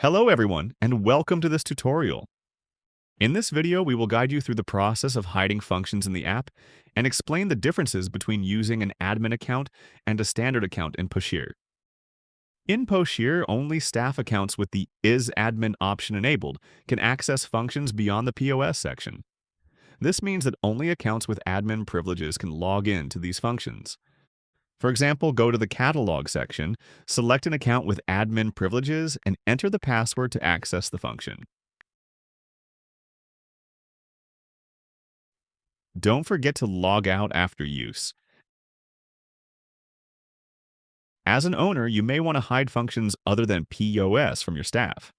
Hello everyone, and welcome to this tutorial. In this video, we will guide you through the process of hiding functions in the app and explain the differences between using an admin account and a standard account in Poshier. In Poshier, only staff accounts with the Is Admin option enabled can access functions beyond the POS section. This means that only accounts with admin privileges can log in to these functions. For example, go to the Catalogue section, select an account with admin privileges, and enter the password to access the function. Don't forget to log out after use. As an owner, you may want to hide functions other than POS from your staff.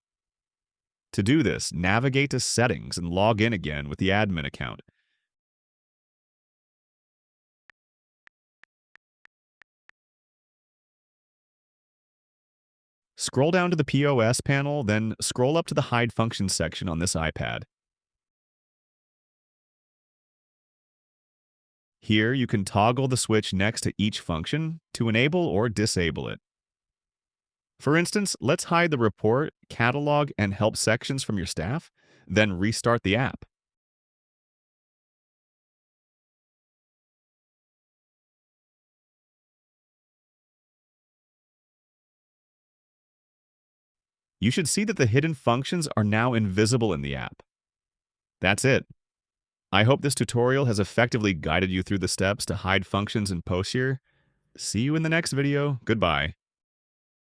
To do this, navigate to Settings and log in again with the admin account. Scroll down to the POS panel, then scroll up to the Hide Functions section on this iPad. Here, you can toggle the switch next to each function to enable or disable it. For instance, let's hide the Report, Catalog, and Help sections from your staff, then restart the app. You should see that the hidden functions are now invisible in the app. That's it. I hope this tutorial has effectively guided you through the steps to hide functions in Poshier. See you in the next video. Goodbye.